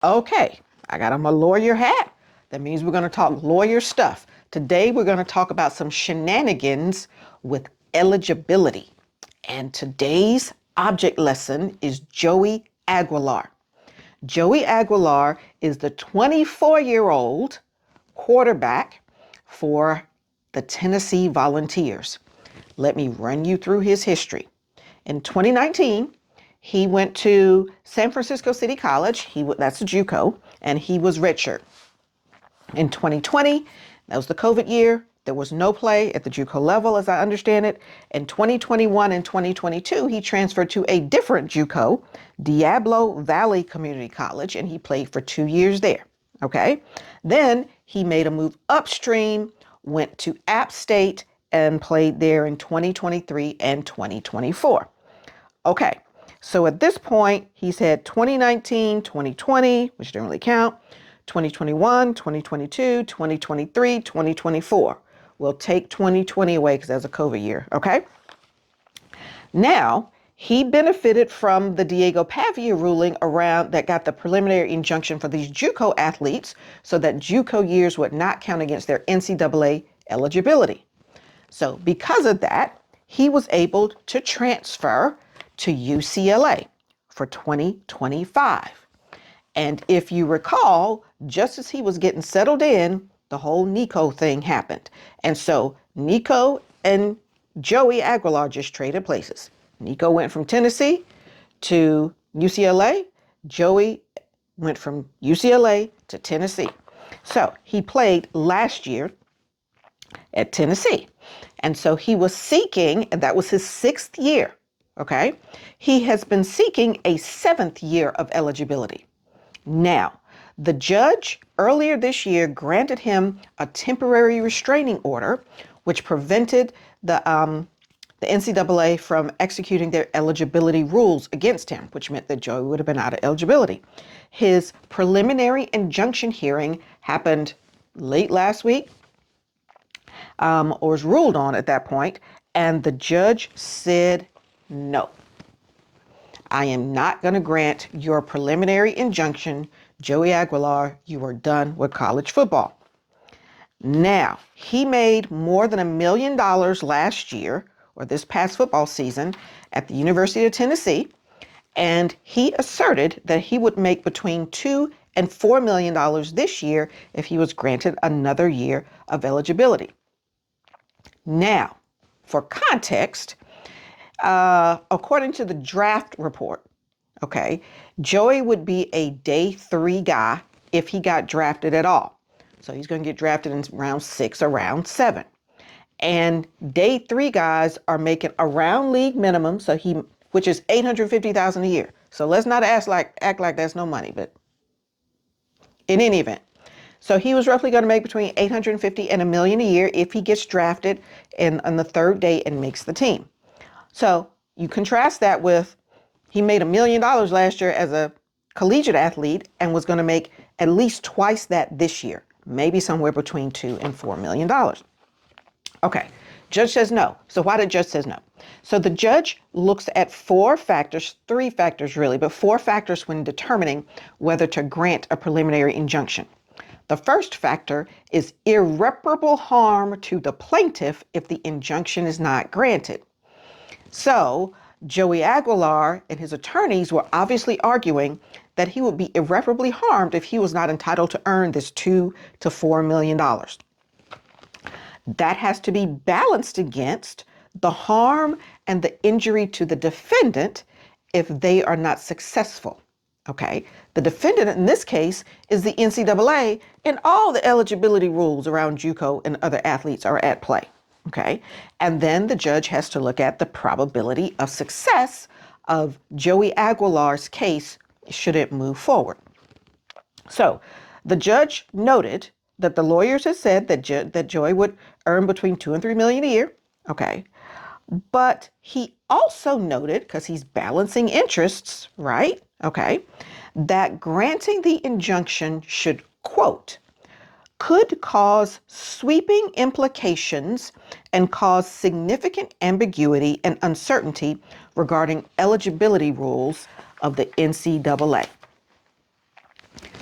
Okay, I got on my lawyer hat. That means we're going to talk lawyer stuff. Today we're going to talk about some shenanigans with eligibility. And today's object lesson is Joey Aguilar. Joey Aguilar is the 24-year-old quarterback for the Tennessee Volunteers. Let me run you through his history. In 2019, he went to San Francisco City College. That's a JuCo, and he was redshirt. In 2020, that was the COVID year. There was no play at the JuCo level, as I understand it. In 2021 and 2022, he transferred to a different JuCo, Diablo Valley Community College, and he played for 2 years there. Okay. Then he made a move upstream, went to App State, and played there in 2023 and 2024. Okay. So at this point, he's had 2019, 2020, which didn't really count, 2021, 2022, 2023, 2024. We'll take 2020 away because that's a COVID year, okay? Now, he benefited from the Diego Pavia ruling around that got the preliminary injunction for these JuCo athletes so that JuCo years would not count against their NCAA eligibility. So because of that, he was able to transfer to UCLA for 2025. And if you recall, just as he was getting settled in, the whole Nico thing happened. And so Nico and Joey Aguilar just traded places. Nico went from Tennessee to UCLA. Joey went from UCLA to Tennessee. So he played last year at Tennessee. And so he was seeking, and that was his 6th year. Okay. He has been seeking a 7th year of eligibility. Now, the judge earlier this year granted him a temporary restraining order, which prevented the NCAA from executing their eligibility rules against him, which meant that Joey would have been out of eligibility. His preliminary injunction hearing happened late last week, or was ruled on at that point, and the judge said, no, I am not going to grant your preliminary injunction. Joey Aguilar, you are done with college football. Now, he made more than $1 million last year, or this past football season, at the University of Tennessee, and he asserted that he would make between $2 and $4 million this year if he was granted another year of eligibility. Now, for context, according to the draft report, okay, Joey would be a day 3 guy if he got drafted at all. So he's going to get drafted in round 6 or round 7. And day 3 guys are making around league minimum, which is $850,000 a year. So let's not act like that's no money, but in any event. So he was roughly going to make between $850,000 and $1 million a year if he gets drafted on the 3rd day and makes the team. So you contrast that with he made $1 million last year as a collegiate athlete and was going to make at least twice that this year, maybe somewhere between $2 and $4 million. Okay, judge says no. So why did judge says no? So the judge looks at 4 factors, 3 factors really, but 4 factors when determining whether to grant a preliminary injunction. The first factor is irreparable harm to the plaintiff if the injunction is not granted. So Joey Aguilar and his attorneys were obviously arguing that he would be irreparably harmed if he was not entitled to earn this $2 to $4 million. That has to be balanced against the harm and the injury to the defendant if they are not successful. Okay, the defendant in this case is the NCAA, and all the eligibility rules around JuCo and other athletes are at play. Okay, and then the judge has to look at the probability of success of Joey Aguilar's case should it move forward. So the judge noted that the lawyers had said that Joey would earn between $2 and $3 million a year. Okay, but he also noted, because he's balancing interests, right? Okay, that granting the injunction should, quote, could cause sweeping implications and cause significant ambiguity and uncertainty regarding eligibility rules of the NCAA.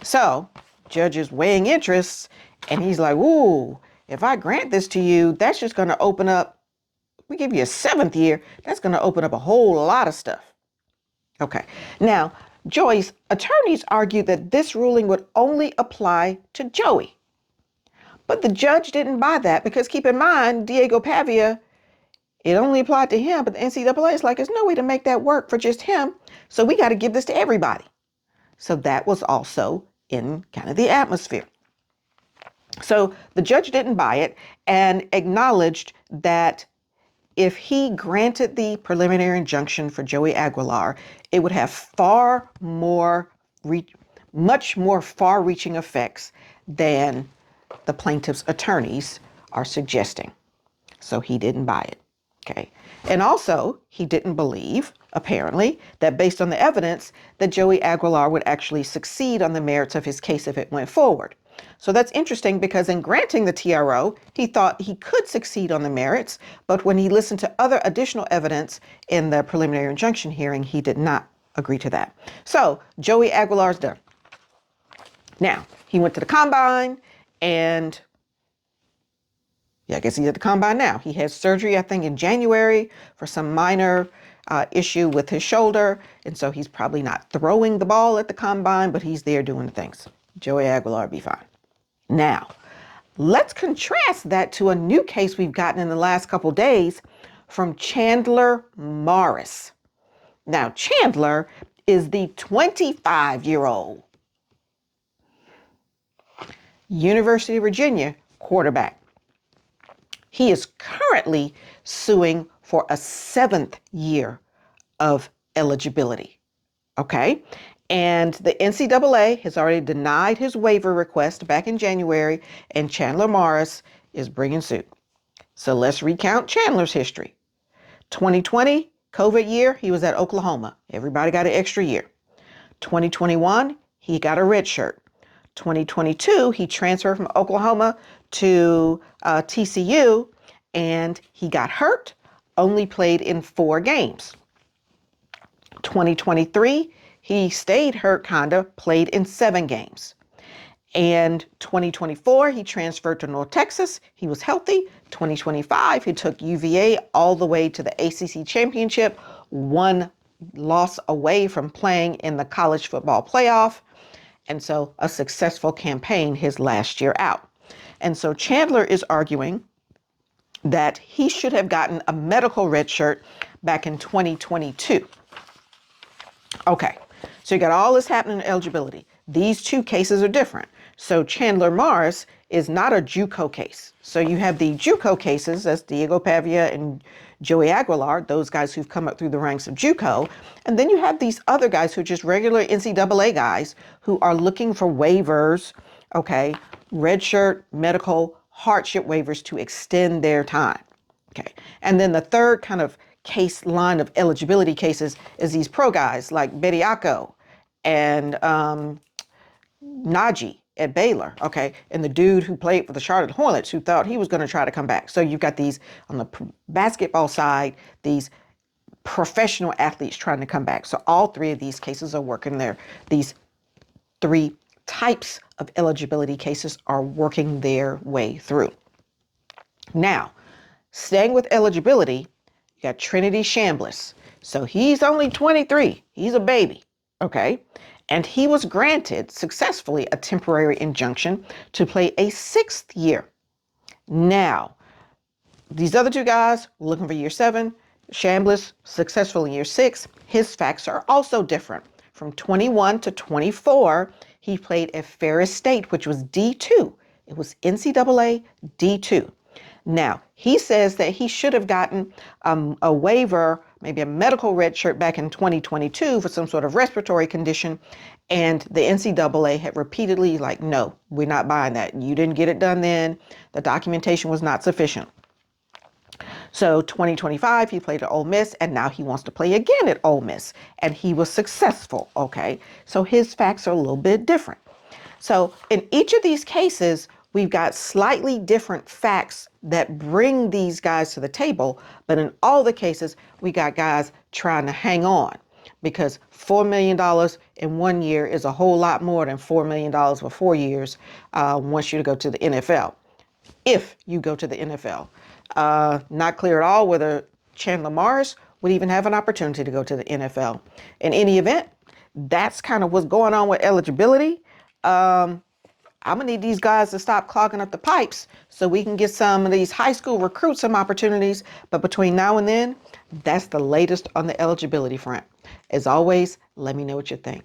So judge is weighing interests, and he's like, ooh, if I grant this to you, that's just going to open up, we give you a 7th year, that's going to open up a whole lot of stuff. Okay. Now, Joey's attorneys argued that this ruling would only apply to Joey. But the judge didn't buy that because keep in mind, Diego Pavia, it only applied to him, but the NCAA is like, there's no way to make that work for just him. So we got to give this to everybody. So that was also in kind of the atmosphere. So the judge didn't buy it and acknowledged that if he granted the preliminary injunction for Joey Aguilar, it would have much more far-reaching effects than the plaintiff's attorneys are suggesting. So he didn't buy it. Okay. And also, he didn't believe, apparently, that based on the evidence, that Joey Aguilar would actually succeed on the merits of his case if it went forward. So that's interesting because in granting the TRO, he thought he could succeed on the merits, but when he listened to other additional evidence in the preliminary injunction hearing, he did not agree to that. So Joey Aguilar's done. Now, he went to the combine and I guess he's at the combine now. He had surgery, I think, in January for some minor issue with his shoulder. And so he's probably not throwing the ball at the combine, but he's there doing things. Joey Aguilar will be fine. Now, let's contrast that to a new case we've gotten in the last couple days from Chandler Morris. Now, Chandler is the 25-year-old University of Virginia quarterback. He is currently suing for a 7th year of eligibility. Okay. And the NCAA has already denied his waiver request back in January, and Chandler Morris is bringing suit. So let's recount Chandler's history. 2020, COVID year, he was at Oklahoma. Everybody got an extra year. 2021, he got a red shirt. 2022, he transferred from Oklahoma to TCU, and he got hurt, only played in 4 games. 2023, he stayed hurt, played in 7 games. And 2024, he transferred to North Texas. He was healthy. 2025, he took UVA all the way to the ACC championship, 1 loss away from playing in the college football playoff. And so a successful campaign his last year out. And so Chandler is arguing that he should have gotten a medical red shirt back in 2022. Okay, so you got all this happening in eligibility. These 2 cases are different. So Chandler Morris is not a JuCo case. So you have the JuCo cases, that's Diego Pavia and Joey Aguilar, those guys who've come up through the ranks of JuCo. And then you have these other guys who are just regular NCAA guys who are looking for waivers, okay, red shirt, medical, hardship waivers to extend their time. Okay. And then the third kind of case line of eligibility cases is these pro guys like Bediako and Najee at Baylor, okay, and the dude who played for the Charlotte Hornets who thought he was going to try to come back. So you've got these on the basketball side, these professional athletes trying to come back. So all 3 of these cases are working there. These 3 types of eligibility cases are working their way through. Now, staying with eligibility, you got Trinity Chambliss. So he's only 23. He's a baby, okay? And he was granted successfully a temporary injunction to play a 6th year. Now, these other 2 guys were looking for year 7. Chambliss successful in year 6. His facts are also different. From 21 to 24, he played at Ferris State, which was D2. It was NCAA D2. Now, he says that he should have gotten a waiver, maybe a medical red shirt back in 2022 for some sort of respiratory condition. And the NCAA had repeatedly like, no, we're not buying that. You didn't get it done then. The documentation was not sufficient. So 2025, he played at Ole Miss, and now he wants to play again at Ole Miss. And he was successful, okay? So his facts are a little bit different. So in each of these cases, we've got slightly different facts that bring these guys to the table, but in all the cases, we got guys trying to hang on because $4 million in 1 year is a whole lot more than $4 million for 4 years once you go to the NFL. If you go to the NFL. Not clear at all whether Chandler Morris would even have an opportunity to go to the NFL. In any event, that's kind of what's going on with eligibility. I'm going to need these guys to stop clogging up the pipes so we can get some of these high school recruits some opportunities. But between now and then, that's the latest on the eligibility front. As always, let me know what you think.